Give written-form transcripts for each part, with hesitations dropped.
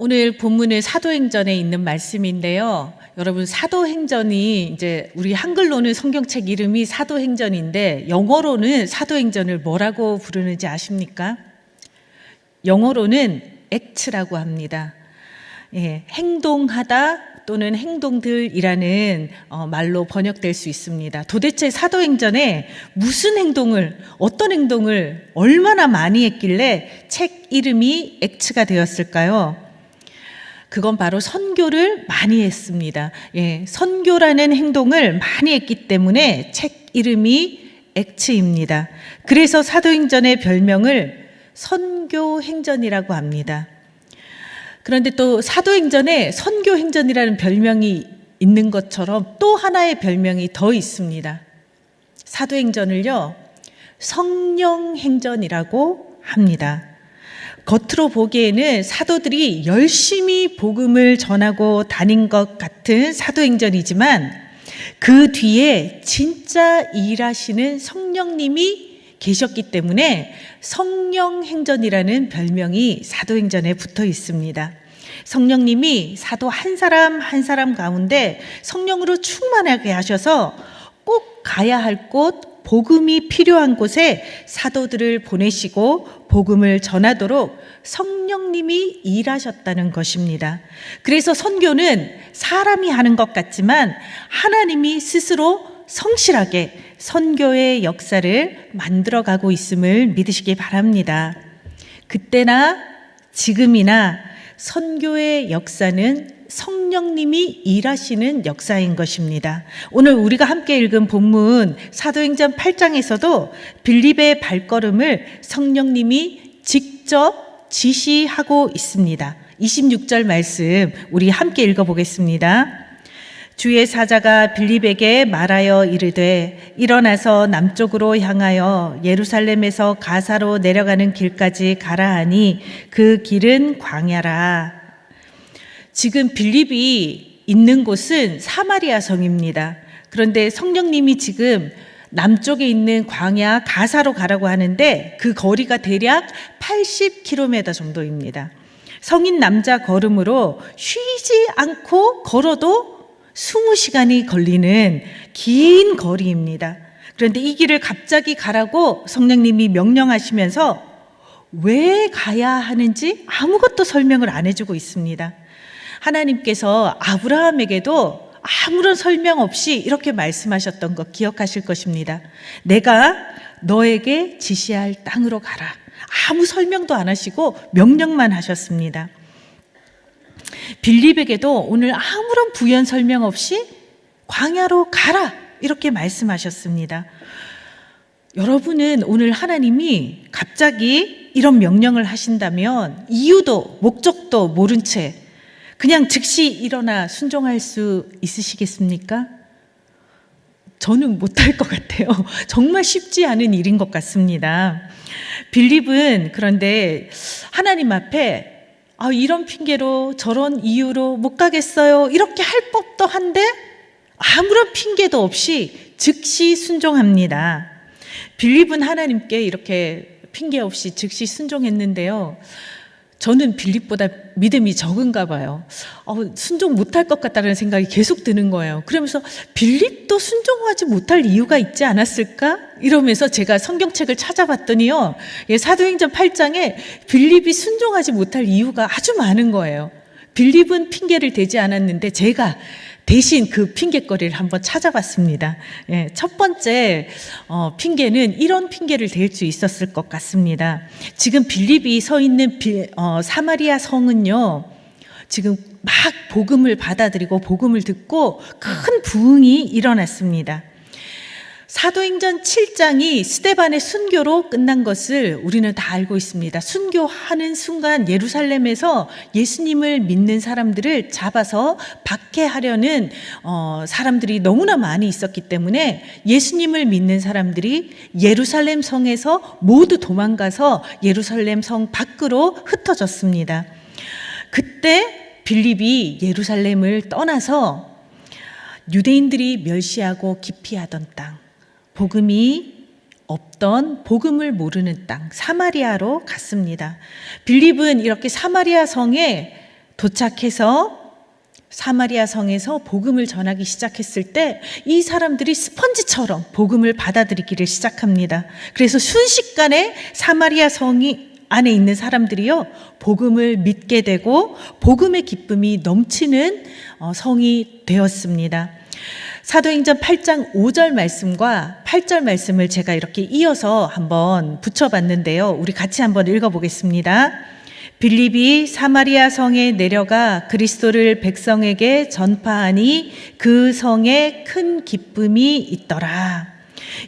오늘 본문은 사도행전에 있는 말씀인데요. 여러분, 사도행전이 이제 우리 한글로는 성경책 이름이 사도행전인데 영어로는 사도행전을 뭐라고 부르는지 아십니까? 영어로는 act라고 합니다. 예, 행동하다 또는 행동들이라는 말로 번역될 수 있습니다. 도대체 사도행전에 무슨 행동을, 어떤 행동을 얼마나 많이 했길래 책 이름이 act가 되었을까요? 그건 바로 선교를 많이 했습니다. 예, 선교라는 행동을 많이 했기 때문에 책 이름이 act입니다. 그래서 사도행전의 별명을 선교행전이라고 합니다. 그런데 또 사도행전에 선교행전이라는 별명이 있는 것처럼 또 하나의 별명이 더 있습니다. 사도행전을요, 성령행전이라고 합니다. 겉으로 보기에는 사도들이 열심히 복음을 전하고 다닌 것 같은 사도행전이지만 그 뒤에 진짜 일하시는 성령님이 계셨기 때문에 성령행전이라는 별명이 사도행전에 붙어 있습니다. 성령님이 사도 한 사람 한 사람 가운데 성령으로 충만하게 하셔서 꼭 가야 할 곳, 복음이 필요한 곳에 사도들을 보내시고 복음을 전하도록 성령님이 일하셨다는 것입니다. 그래서 선교는 사람이 하는 것 같지만 하나님이 스스로 성실하게 선교의 역사를 만들어가고 있음을 믿으시기 바랍니다. 그때나 지금이나 선교의 역사는 성령님이 일하시는 역사인 것입니다. 오늘 우리가 함께 읽은 본문 사도행전 8장에서도 빌립의 발걸음을 성령님이 직접 지시하고 있습니다. 26절 말씀 우리 함께 읽어보겠습니다. 주의 사자가 빌립에게 말하여 이르되 일어나서 남쪽으로 향하여 예루살렘에서 가사로 내려가는 길까지 가라 하니 그 길은 광야라. 지금 빌립이 있는 곳은 사마리아 성입니다. 그런데 성령님이 지금 남쪽에 있는 광야 가사로 가라고 하는데 그 거리가 대략 80km 정도입니다. 성인 남자 걸음으로 쉬지 않고 걸어도 20시간이 걸리는 긴 거리입니다. 그런데 이 길을 갑자기 가라고 성령님이 명령하시면서 왜 가야 하는지 아무것도 설명을 안 해주고 있습니다. 하나님께서 아브라함에게도 아무런 설명 없이 이렇게 말씀하셨던 거 기억하실 것입니다. 내가 너에게 지시할 땅으로 가라. 아무 설명도 안 하시고 명령만 하셨습니다. 빌립에게도 오늘 아무런 부연 설명 없이 광야로 가라 이렇게 말씀하셨습니다. 여러분은 오늘 하나님이 갑자기 이런 명령을 하신다면 이유도 목적도 모른 채 그냥 즉시 일어나 순종할 수 있으시겠습니까? 저는 못할 것 같아요. 정말 쉽지 않은 일인 것 같습니다. 빌립은 그런데 하나님 앞에 이런 핑계로 저런 이유로 못 가겠어요. 이렇게 할 법도 한데 아무런 핑계도 없이 즉시 순종합니다. 빌립은 하나님께 이렇게 핑계 없이 즉시 순종했는데요. 저는 빌립보다 믿음이 적은가 봐요. 순종 못할 것 같다는 생각이 계속 드는 거예요. 그러면서 빌립도 순종하지 못할 이유가 있지 않았을까? 이러면서 제가 성경책을 찾아봤더니요. 사도행전 8장에 빌립이 순종하지 못할 이유가 아주 많은 거예요. 빌립은 핑계를 대지 않았는데 제가 대신 그 핑계거리를 한번 찾아봤습니다. 첫 번째 핑계는 이런 핑계를 댈 수 있었을 것 같습니다. 지금 빌립이 서 있는 사마리아 성은요, 지금 막 복음을 받아들이고 복음을 듣고 큰 부흥이 일어났습니다. 사도행전 7장이 스데반의 순교로 끝난 것을 우리는 다 알고 있습니다. 순교하는 순간 예루살렘에서 예수님을 믿는 사람들을 잡아서 박해하려는 사람들이 너무나 많이 있었기 때문에 예수님을 믿는 사람들이 예루살렘 성에서 모두 도망가서 예루살렘 성 밖으로 흩어졌습니다. 그때 빌립이 예루살렘을 떠나서 유대인들이 멸시하고 기피하던 땅, 복음이 없던 복음을 모르는 땅 사마리아로 갔습니다. 빌립은 이렇게 사마리아 성에 도착해서 사마리아 성에서 복음을 전하기 시작했을 때 이 사람들이 스펀지처럼 복음을 받아들이기를 시작합니다. 그래서 순식간에 사마리아 성이 안에 있는 사람들이요, 복음을 믿게 되고 복음의 기쁨이 넘치는 성이 되었습니다. 사도행전 8장 5절 말씀과 8절 말씀을 제가 이렇게 이어서 한번 붙여봤는데요. 우리 같이 한번 읽어보겠습니다. 빌립이 사마리아 성에 내려가 그리스도를 백성에게 전파하니 그 성에 큰 기쁨이 있더라.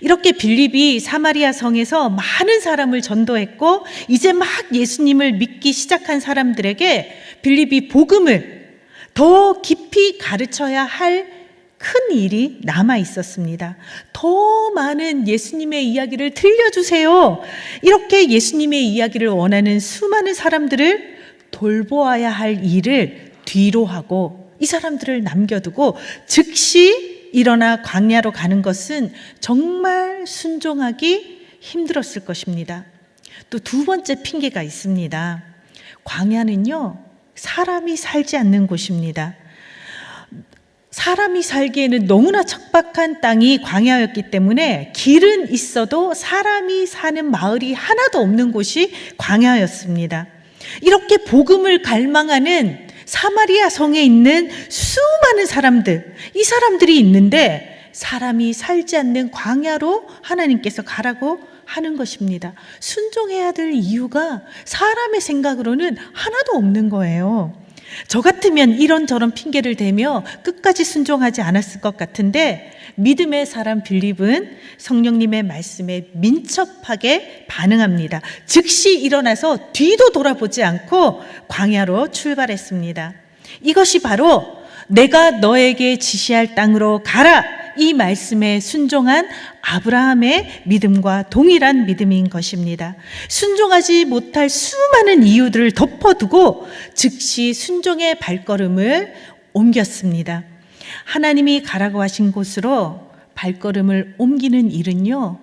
이렇게 빌립이 사마리아 성에서 많은 사람을 전도했고 이제 막 예수님을 믿기 시작한 사람들에게 빌립이 복음을 더 깊이 가르쳐야 할 큰 일이 남아 있었습니다. 더 많은 예수님의 이야기를 들려주세요. 이렇게 예수님의 이야기를 원하는 수많은 사람들을 돌보아야 할 일을 뒤로 하고 이 사람들을 남겨두고 즉시 일어나 광야로 가는 것은 정말 순종하기 힘들었을 것입니다. 또 두 번째 핑계가 있습니다. 광야는요, 사람이 살지 않는 곳입니다. 사람이 살기에는 너무나 척박한 땅이 광야였기 때문에 길은 있어도 사람이 사는 마을이 하나도 없는 곳이 광야였습니다. 이렇게 복음을 갈망하는 사마리아 성에 있는 수많은 사람들, 이 사람들이 있는데 사람이 살지 않는 광야로 하나님께서 가라고 하는 것입니다. 순종해야 될 이유가 사람의 생각으로는 하나도 없는 거예요. 저 같으면 이런저런 핑계를 대며 끝까지 순종하지 않았을 것 같은데 믿음의 사람 빌립은 성령님의 말씀에 민첩하게 반응합니다. 즉시 일어나서 뒤도 돌아보지 않고 광야로 출발했습니다. 이것이 바로 내가 너에게 지시할 땅으로 가라, 이 말씀에 순종한 아브라함의 믿음과 동일한 믿음인 것입니다. 순종하지 못할 수많은 이유들을 덮어두고 즉시 순종의 발걸음을 옮겼습니다. 하나님이 가라고 하신 곳으로 발걸음을 옮기는 일은요,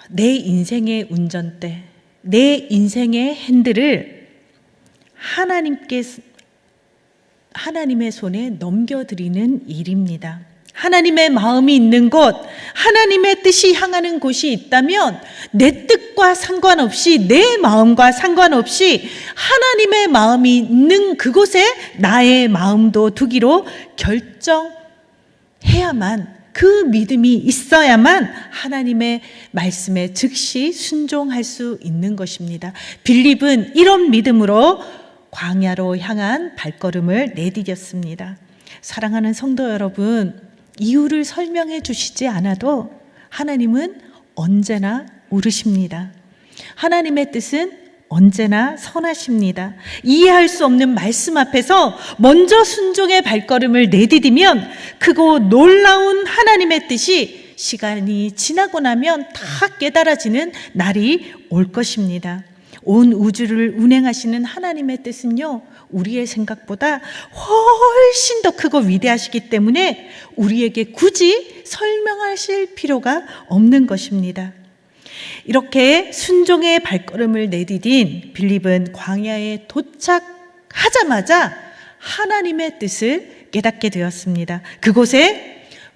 내 인생의 운전대, 내 인생의 핸들을 하나님의 손에 넘겨드리는 일입니다. 하나님의 마음이 있는 곳, 하나님의 뜻이 향하는 곳이 있다면 내 뜻과 상관없이, 내 마음과 상관없이 하나님의 마음이 있는 그곳에 나의 마음도 두기로 결정해야만, 그 믿음이 있어야만 하나님의 말씀에 즉시 순종할 수 있는 것입니다. 빌립은 이런 믿음으로 광야로 향한 발걸음을 내디뎠습니다. 사랑하는 성도 여러분, 이유를 설명해 주시지 않아도 하나님은 언제나 옳으십니다. 하나님의 뜻은 언제나 선하십니다. 이해할 수 없는 말씀 앞에서 먼저 순종의 발걸음을 내디디면 크고 놀라운 하나님의 뜻이 시간이 지나고 나면 다 깨달아지는 날이 올 것입니다. 온 우주를 운행하시는 하나님의 뜻은요, 우리의 생각보다 훨씬 더 크고 위대하시기 때문에 우리에게 굳이 설명하실 필요가 없는 것입니다. 이렇게 순종의 발걸음을 내디딘 빌립은 광야에 도착하자마자 하나님의 뜻을 깨닫게 되었습니다. 그곳에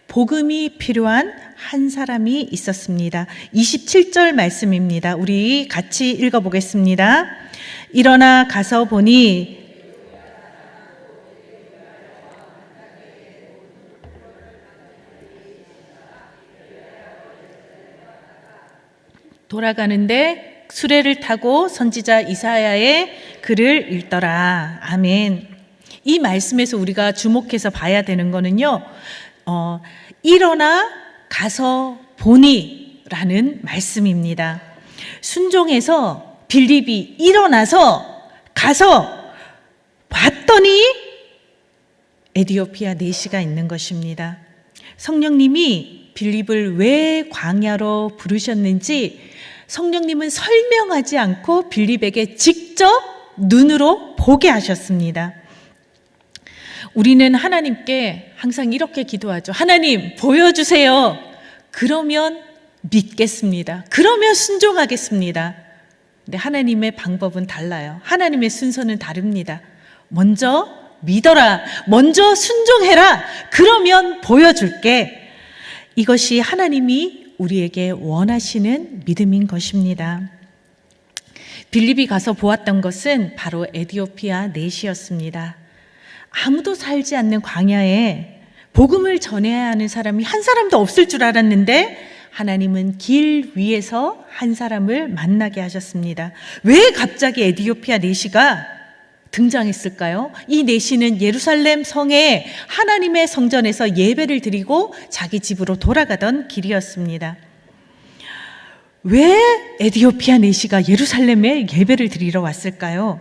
복음이 필요한 한 사람이 있었습니다. 27절 말씀입니다. 우리 같이 읽어보겠습니다. 일어나 가서 보니 돌아가는데 수레를 타고 선지자 이사야의 글을 읽더라. 아멘. 이 말씀에서 우리가 주목해서 봐야 되는 거는요, 일어나 가서 보니 라는 말씀입니다. 순종해서 빌립이 일어나서 가서 봤더니 에디오피아 내시가 있는 것입니다. 성령님이 빌립을 왜 광야로 부르셨는지 성령님은 설명하지 않고 빌립에게 직접 눈으로 보게 하셨습니다. 우리는 하나님께 항상 이렇게 기도하죠. 하나님, 보여주세요. 그러면 믿겠습니다. 그러면 순종하겠습니다. 근데 하나님의 방법은 달라요. 하나님의 순서는 다릅니다. 먼저 믿어라. 먼저 순종해라. 그러면 보여줄게. 이것이 하나님이 우리에게 원하시는 믿음인 것입니다. 빌립이 가서 보았던 것은 바로 에디오피아 넷이었습니다. 아무도 살지 않는 광야에 복음을 전해야 하는 사람이 한 사람도 없을 줄 알았는데 하나님은 길 위에서 한 사람을 만나게 하셨습니다. 왜 갑자기 에디오피아 넷이가 등장했을까요? 이 넷이는 예루살렘 성에 하나님의 성전에서 예배를 드리고 자기 집으로 돌아가던 길이었습니다. 왜 에디오피아 넷이가 예루살렘에 예배를 드리러 왔을까요?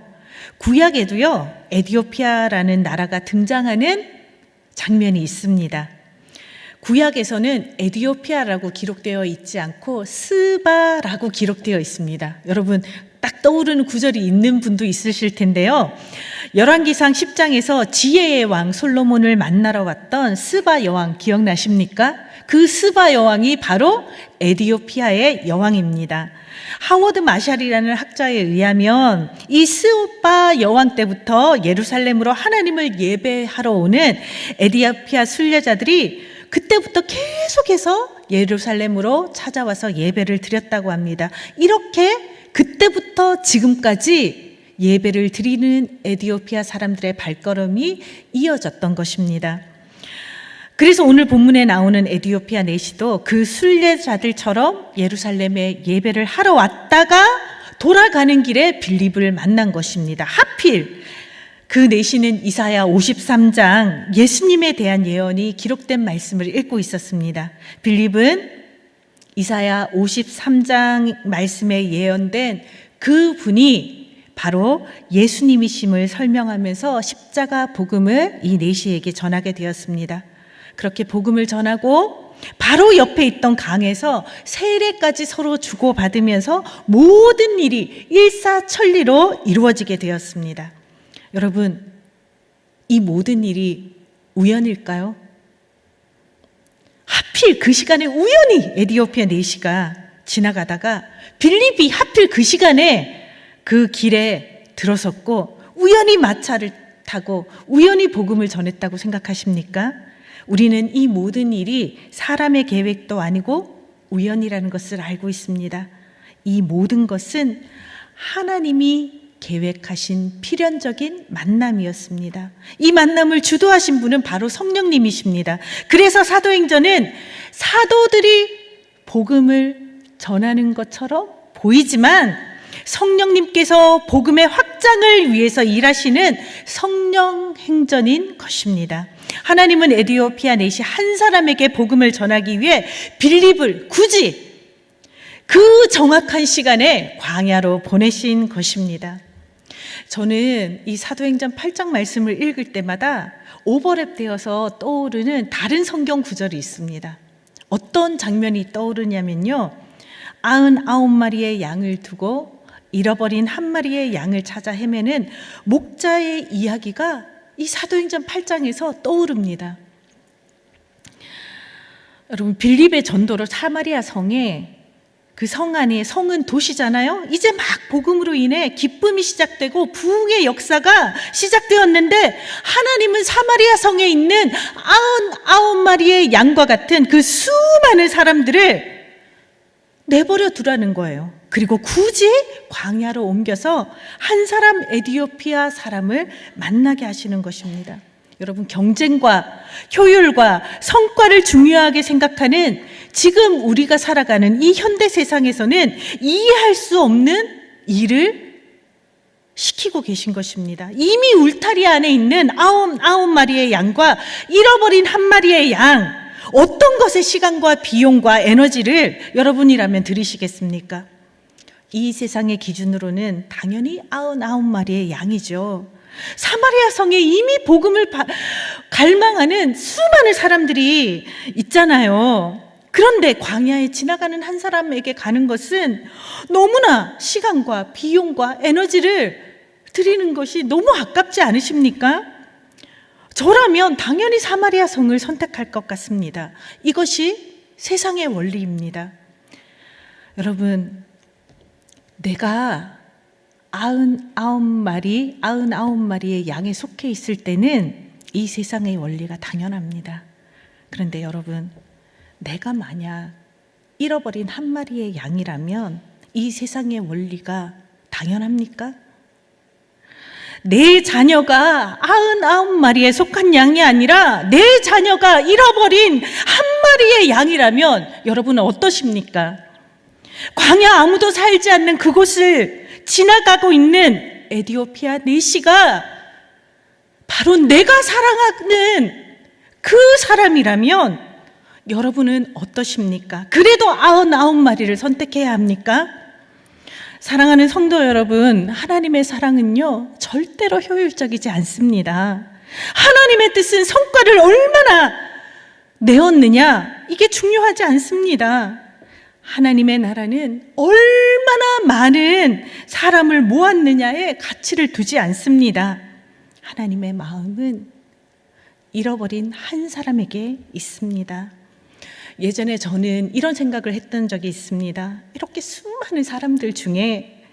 구약에도요, 에디오피아라는 나라가 등장하는 장면이 있습니다. 구약에서는 에디오피아라고 기록되어 있지 않고 스바라고 기록되어 있습니다. 여러분 딱 떠오르는 구절이 있는 분도 있으실 텐데요. 열왕기상 10장에서 지혜의 왕 솔로몬을 만나러 왔던 스바 여왕 기억나십니까? 그 스바 여왕이 바로 에디오피아의 여왕입니다. 하워드 마샬이라는 학자에 의하면 이 스바 여왕 때부터 예루살렘으로 하나님을 예배하러 오는 에디오피아 순례자들이 그때부터 계속해서 예루살렘으로 찾아와서 예배를 드렸다고 합니다. 이렇게 그때부터 지금까지 예배를 드리는 에디오피아 사람들의 발걸음이 이어졌던 것입니다. 그래서 오늘 본문에 나오는 에디오피아 넷이도 그 순례자들처럼 예루살렘에 예배를 하러 왔다가 돌아가는 길에 빌립을 만난 것입니다. 하필 그 넷이는 이사야 53장 예수님에 대한 예언이 기록된 말씀을 읽고 있었습니다. 빌립은 이사야 53장 말씀에 예언된 그 분이 바로 예수님이심을 설명하면서 십자가 복음을 이 넷이에게 전하게 되었습니다. 그렇게 복음을 전하고 바로 옆에 있던 강에서 세례까지 서로 주고받으면서 모든 일이 일사천리로 이루어지게 되었습니다. 여러분, 이 모든 일이 우연일까요? 하필 그 시간에 우연히 에디오피아 넷이가 지나가다가 빌립이 하필 그 시간에 그 길에 들어섰고 우연히 마차를 타고 우연히 복음을 전했다고 생각하십니까? 우리는 이 모든 일이 사람의 계획도 아니고 우연이라는 것을 알고 있습니다. 이 모든 것은 하나님이 계획하신 필연적인 만남이었습니다. 이 만남을 주도하신 분은 바로 성령님이십니다. 그래서 사도행전은 사도들이 복음을 전하는 것처럼 보이지만 성령님께서 복음의 확장을 위해서 일하시는 성령 행전인 것입니다. 하나님은 에디오피아 넷이 한 사람에게 복음을 전하기 위해 빌립을 굳이 그 정확한 시간에 광야로 보내신 것입니다. 저는 이 사도행전 8장 말씀을 읽을 때마다 오버랩되어서 떠오르는 다른 성경 구절이 있습니다. 어떤 장면이 떠오르냐면요, 99마리의 양을 두고 잃어버린 한 마리의 양을 찾아 헤매는 목자의 이야기가 이 사도행전 8장에서 떠오릅니다. 여러분, 빌립의 전도로 사마리아 성에 그 성 안에, 성은 도시잖아요. 이제 막 복음으로 인해 기쁨이 시작되고 부흥의 역사가 시작되었는데 하나님은 사마리아 성에 있는 99마리의 양과 같은 그 수많은 사람들을 내버려 두라는 거예요. 그리고 굳이 광야로 옮겨서 한 사람 에디오피아 사람을 만나게 하시는 것입니다. 여러분, 경쟁과 효율과 성과를 중요하게 생각하는 지금 우리가 살아가는 이 현대 세상에서는 이해할 수 없는 일을 시키고 계신 것입니다. 이미 울타리 안에 있는 99마리의 양과 잃어버린 한 마리의 양, 어떤 것에 시간과 비용과 에너지를 여러분이라면 들이시겠습니까? 이 세상의 기준으로는 당연히 99마리의 양이죠. 사마리아 성에 이미 복음을 갈망하는 수많은 사람들이 있잖아요. 그런데 광야에 지나가는 한 사람에게 가는 것은 너무나 시간과 비용과 에너지를 들이는 것이 너무 아깝지 않으십니까? 저라면 당연히 사마리아 성을 선택할 것 같습니다. 이것이 세상의 원리입니다. 여러분, 내가 99마리의 양에 속해 있을 때는 이 세상의 원리가 당연합니다. 그런데 여러분, 내가 만약 잃어버린 한 마리의 양이라면 이 세상의 원리가 당연합니까? 내 자녀가 99마리에 속한 양이 아니라 내 자녀가 잃어버린 한 마리의 양이라면 여러분은 어떠십니까? 광야 아무도 살지 않는 그곳을 지나가고 있는 에디오피아 내시가 바로 내가 사랑하는 그 사람이라면 여러분은 어떠십니까? 그래도 99마리를 선택해야 합니까? 사랑하는 성도 여러분, 하나님의 사랑은요, 절대로 효율적이지 않습니다. 하나님의 뜻은 성과를 얼마나 내었느냐, 이게 중요하지 않습니다. 하나님의 나라는 얼마나 많은 사람을 모았느냐에 가치를 두지 않습니다. 하나님의 마음은 잃어버린 한 사람에게 있습니다. 예전에 저는 이런 생각을 했던 적이 있습니다. 이렇게 수많은 사람들 중에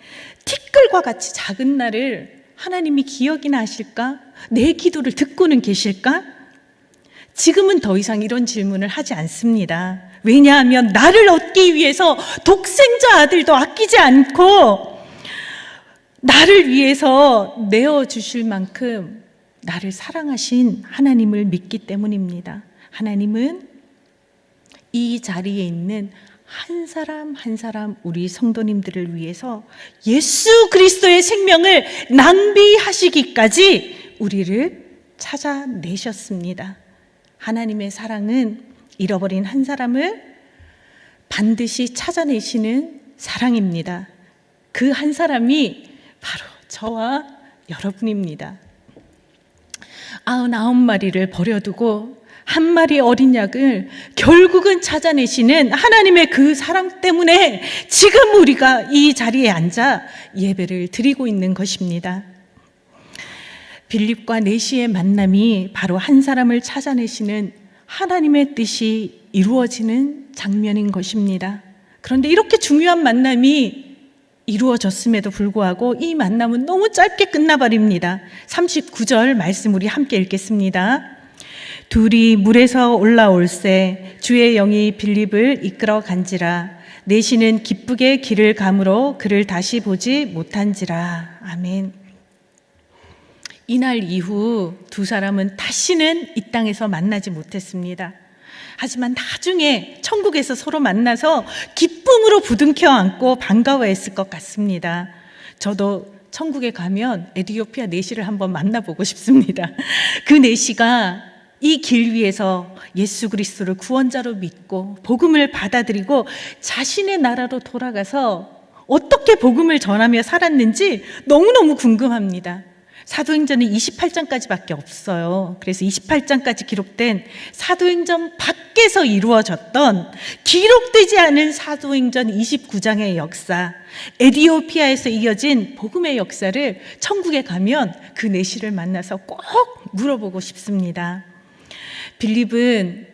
티끌과 같이 작은 나를 하나님이 기억이나 하실까? 내 기도를 듣고는 계실까? 지금은 더 이상 이런 질문을 하지 않습니다. 왜냐하면 나를 얻기 위해서 독생자 아들도 아끼지 않고 나를 위해서 내어주실 만큼 나를 사랑하신 하나님을 믿기 때문입니다. 하나님은 이 자리에 있는 한 사람 한 사람 우리 성도님들을 위해서 예수 그리스도의 생명을 낭비하시기까지 우리를 찾아내셨습니다. 하나님의 사랑은 잃어버린 한 사람을 반드시 찾아내시는 사랑입니다. 그 한 사람이 바로 저와 여러분입니다. 99마리를 버려두고 한 마리 어린 양을 결국은 찾아내시는 하나님의 그 사랑 때문에 지금 우리가 이 자리에 앉아 예배를 드리고 있는 것입니다. 빌립과 내시의 만남이 바로 한 사람을 찾아내시는 하나님의 뜻이 이루어지는 장면인 것입니다. 그런데 이렇게 중요한 만남이 이루어졌음에도 불구하고 이 만남은 너무 짧게 끝나버립니다. 39절 말씀 우리 함께 읽겠습니다. 둘이 물에서 올라올새 주의 영이 빌립을 이끌어 간지라. 내시는 기쁘게 길을 가므로 그를 다시 보지 못한지라. 아멘. 이날 이후 두 사람은 다시는 이 땅에서 만나지 못했습니다. 하지만 나중에 천국에서 서로 만나서 기쁨으로 부둥켜 안고 반가워했을 것 같습니다. 저도 천국에 가면 에티오피아 내시를 한번 만나보고 싶습니다. 그 내시가 이 길 위에서 예수 그리스도를 구원자로 믿고 복음을 받아들이고 자신의 나라로 돌아가서 어떻게 복음을 전하며 살았는지 너무너무 궁금합니다. 사도행전은 28장까지밖에 없어요. 그래서 28장까지 기록된 사도행전 밖에서 이루어졌던 기록되지 않은 사도행전 29장의 역사, 에티오피아에서 이어진 복음의 역사를 천국에 가면 그 내시를 만나서 꼭 물어보고 싶습니다. 빌립은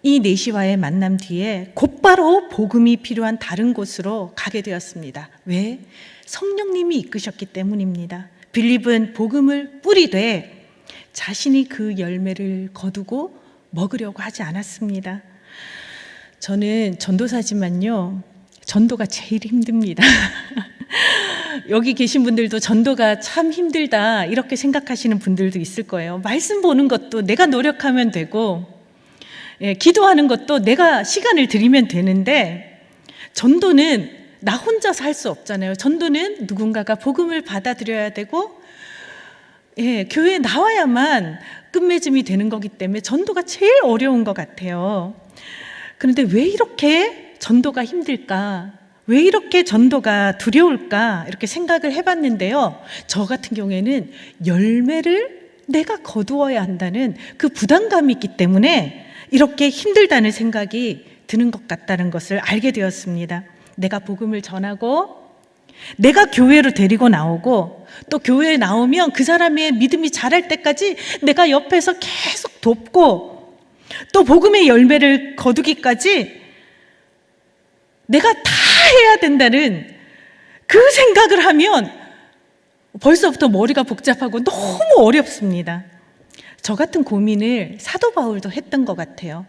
이 내시와의 만남 뒤에 곧바로 복음이 필요한 다른 곳으로 가게 되었습니다. 왜? 성령님이 이끄셨기 때문입니다. 빌립은 복음을 뿌리되 자신이 그 열매를 거두고 먹으려고 하지 않았습니다. 저는 전도사지만요, 전도가 제일 힘듭니다. 여기 계신 분들도 전도가 참 힘들다 이렇게 생각하시는 분들도 있을 거예요. 말씀 보는 것도 내가 노력하면 되고, 기도하는 것도 내가 시간을 들이면 되는데, 전도는 나 혼자서 할 수 없잖아요. 전도는 누군가가 복음을 받아들여야 되고, 교회에 나와야만 끝맺음이 되는 거기 때문에 전도가 제일 어려운 것 같아요. 그런데 왜 이렇게 전도가 힘들까? 왜 이렇게 전도가 두려울까? 이렇게 생각을 해봤는데요. 저 같은 경우에는 열매를 내가 거두어야 한다는 그 부담감이 있기 때문에 이렇게 힘들다는 생각이 드는 것 같다는 것을 알게 되었습니다. 내가 복음을 전하고 내가 교회로 데리고 나오고 또 교회에 나오면 그 사람의 믿음이 자랄 때까지 내가 옆에서 계속 돕고 또 복음의 열매를 거두기까지 내가 다 해야 된다는 그 생각을 하면 벌써부터 머리가 복잡하고 너무 어렵습니다. 저 같은 고민을 사도 바울도 했던 것 같아요.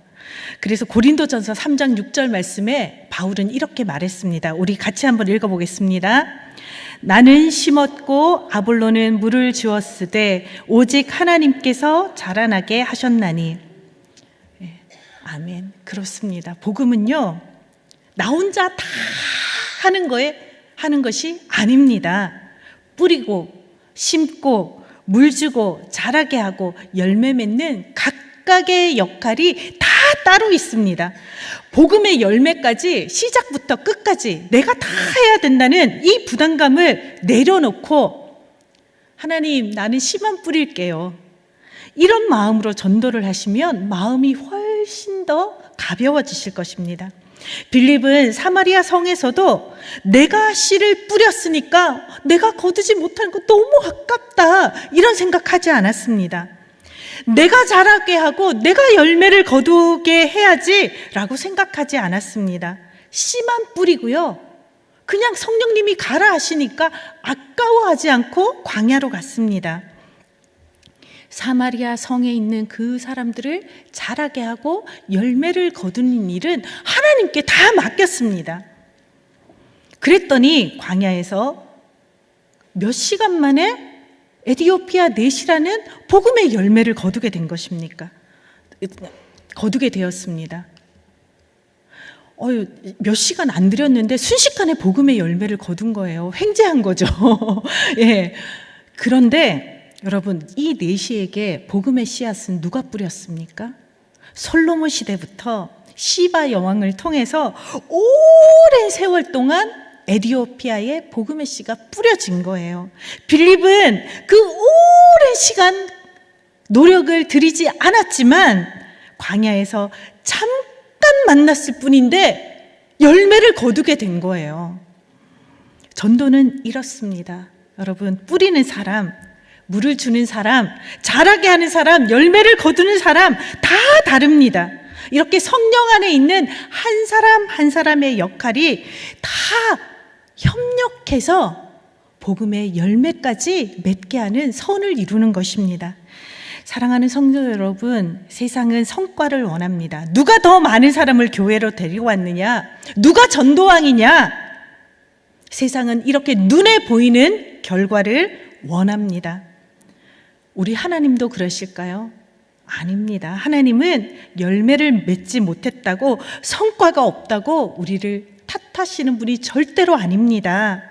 그래서 고린도전서 3장 6절 말씀에 바울은 이렇게 말했습니다. 우리 같이 한번 읽어보겠습니다. 나는 심었고 아볼로는 물을 주었으되 오직 하나님께서 자라나게 하셨나니. 아멘. 그렇습니다. 복음은요, 나 혼자 다 하는 것이 아닙니다. 뿌리고 심고 물 주고 자라게 하고 열매 맺는 각각의 역할이 다 따로 있습니다. 복음의 열매까지 시작부터 끝까지 내가 다 해야 된다는 이 부담감을 내려놓고 하나님, 나는 씨만 뿌릴게요. 이런 마음으로 전도를 하시면 마음이 훨씬 더 가벼워지실 것입니다. 빌립은 사마리아 성에서도 내가 씨를 뿌렸으니까 내가 거두지 못하는 거 너무 아깝다, 이런 생각하지 않았습니다. 내가 자라게 하고 내가 열매를 거두게 해야지 라고 생각하지 않았습니다. 씨만 뿌리고요, 그냥 성령님이 가라 하시니까 아까워하지 않고 광야로 갔습니다. 사마리아 성에 있는 그 사람들을 자라게 하고 열매를 거두는 일은 하나님께 다 맡겼습니다. 그랬더니 광야에서 몇 시간 만에 에디오피아 넷이라는 복음의 열매를 거두게 된 것입니까? 거두게 되었습니다. 몇 시간 안 들였는데 순식간에 복음의 열매를 거둔 거예요. 횡재한 거죠. 예. 그런데 여러분, 이 내시에게 복음의 씨앗은 누가 뿌렸습니까? 솔로몬 시대부터 시바 여왕을 통해서 오랜 세월 동안 에디오피아에 복음의 씨가 뿌려진 거예요. 빌립은 그 오랜 시간 노력을 들이지 않았지만 광야에서 잠깐 만났을 뿐인데 열매를 거두게 된 거예요. 전도는 이렇습니다. 여러분, 뿌리는 사람, 물을 주는 사람, 자라게 하는 사람, 열매를 거두는 사람 다 다릅니다. 이렇게 성령 안에 있는 한 사람 한 사람의 역할이 다 협력해서 복음의 열매까지 맺게 하는 선을 이루는 것입니다. 사랑하는 성도 여러분, 세상은 성과를 원합니다. 누가 더 많은 사람을 교회로 데리고 왔느냐, 누가 전도왕이냐, 세상은 이렇게 눈에 보이는 결과를 원합니다. 우리 하나님도 그러실까요? 아닙니다. 하나님은 열매를 맺지 못했다고, 성과가 없다고 우리를 탓하시는 분이 절대로 아닙니다.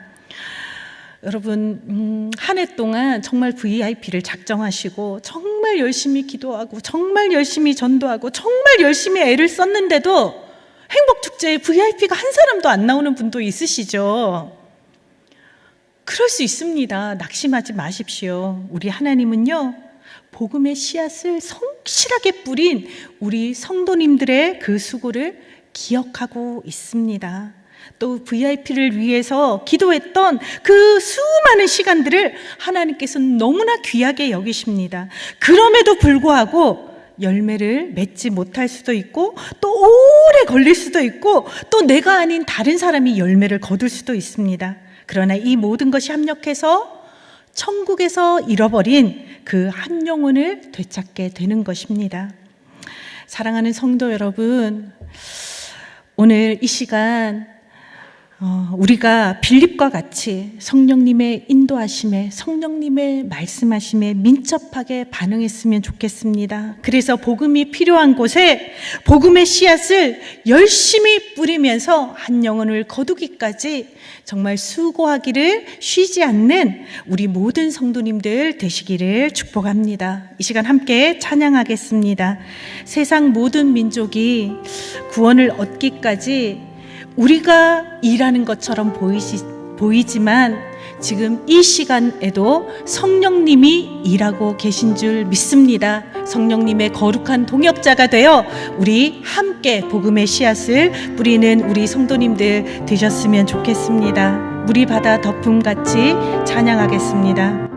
여러분, 한 해 동안 정말 VIP를 작정하시고 정말 열심히 기도하고 정말 열심히 전도하고 정말 열심히 애를 썼는데도 행복축제에 VIP가 한 사람도 안 나오는 분도 있으시죠? 그럴 수 있습니다. 낙심하지 마십시오. 우리 하나님은요, 복음의 씨앗을 성실하게 뿌린 우리 성도님들의 그 수고를 기억하고 있습니다. 또 VIP를 위해서 기도했던 그 수많은 시간들을 하나님께서는 너무나 귀하게 여기십니다. 그럼에도 불구하고 열매를 맺지 못할 수도 있고, 또 오래 걸릴 수도 있고, 또 내가 아닌 다른 사람이 열매를 거둘 수도 있습니다. 그러나 이 모든 것이 합력해서 천국에서 잃어버린 그 한 영혼을 되찾게 되는 것입니다. 사랑하는 성도 여러분, 오늘 이 시간 우리가 빌립과 같이 성령님의 인도하심에, 성령님의 말씀하심에 민첩하게 반응했으면 좋겠습니다. 그래서 복음이 필요한 곳에 복음의 씨앗을 열심히 뿌리면서 한 영혼을 거두기까지 정말 수고하기를 쉬지 않는 우리 모든 성도님들 되시기를 축복합니다. 이 시간 함께 찬양하겠습니다. 세상 모든 민족이 구원을 얻기까지 우리가 일하는 것처럼 보이지만 지금 이 시간에도 성령님이 일하고 계신 줄 믿습니다. 성령님의 거룩한 동역자가 되어 우리 함께 복음의 씨앗을 뿌리는 우리 성도님들 되셨으면 좋겠습니다. 물이 바다 덮음같이 찬양하겠습니다.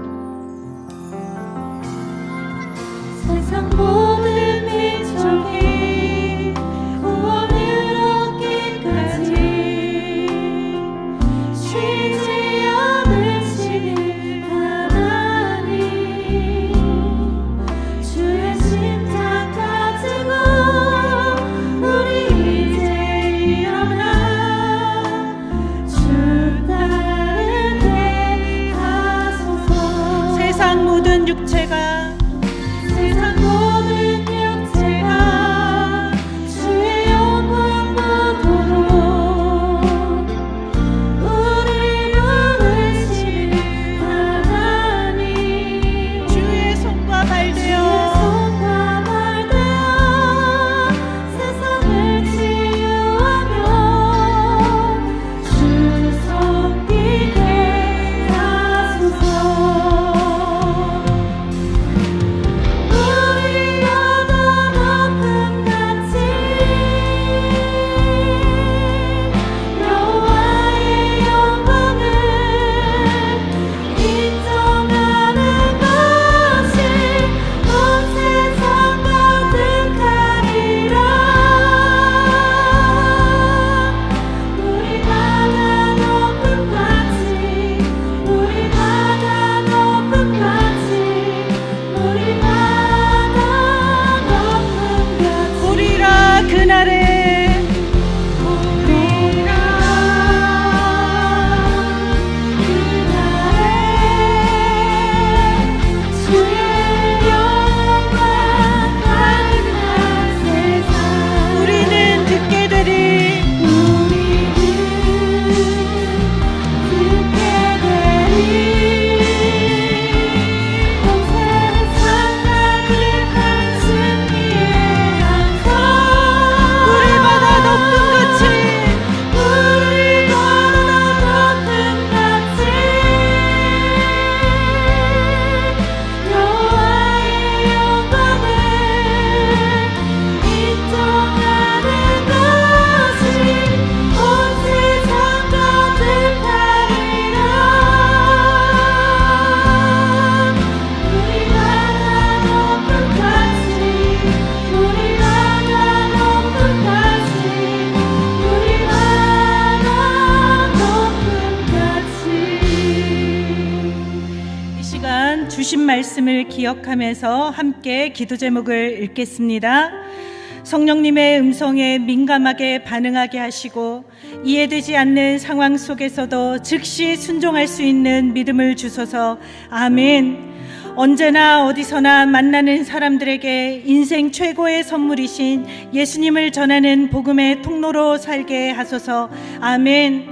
세상 모든 민족이 구원을 얻기까지 쉬지 육체가 세상 모든 육체가 주의 영광 보도록 우리 부르신 하나님 주의 손과 발 되어 손과 발 되어 세상을 치유하며 주 섬기게 하소서. 우리가 더 높은 가치 여호와의 영광을 인정하는 것이 온 세상 가득하리라. 우리가 더 높은 가치 우리가 더 높은 가치 우리가 더 높은 가치 보리라 그날에 주의 영광 가득한 세상 우리는 듣게 되리 듣게 되리. 온 세상 가득한 승리의 함성 우리보다 높은 가치 우리보다 높은 가치 여호와의 영광을 인정하는 것이 온 세상 가득하리라. 우리가 더 높은 가치 우리가 더 높은 가치 우리가 더 높은 가치. 이 시간 주신 말씀을 기억하면서 함께 기도 제목을 읽겠습니다. 성령님의 음성에 민감하게 반응하게 하시고 이해되지 않는 상황 속에서도 즉시 순종할 수 있는 믿음을 주소서. 아멘. 언제나 어디서나 만나는 사람들에게 인생 최고의 선물이신 예수님을 전하는 복음의 통로로 살게 하소서. 아멘.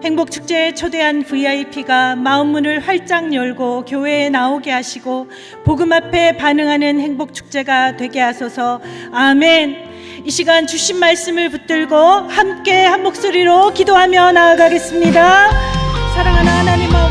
행복축제에 초대한 VIP가 마음문을 활짝 열고 교회에 나오게 하시고 복음 앞에 반응하는 행복축제가 되게 하소서. 아멘. 이 시간 주신 말씀을 붙들고 함께 한 목소리로 기도하며 나아가겠습니다. 사랑하는 하나님 아버지,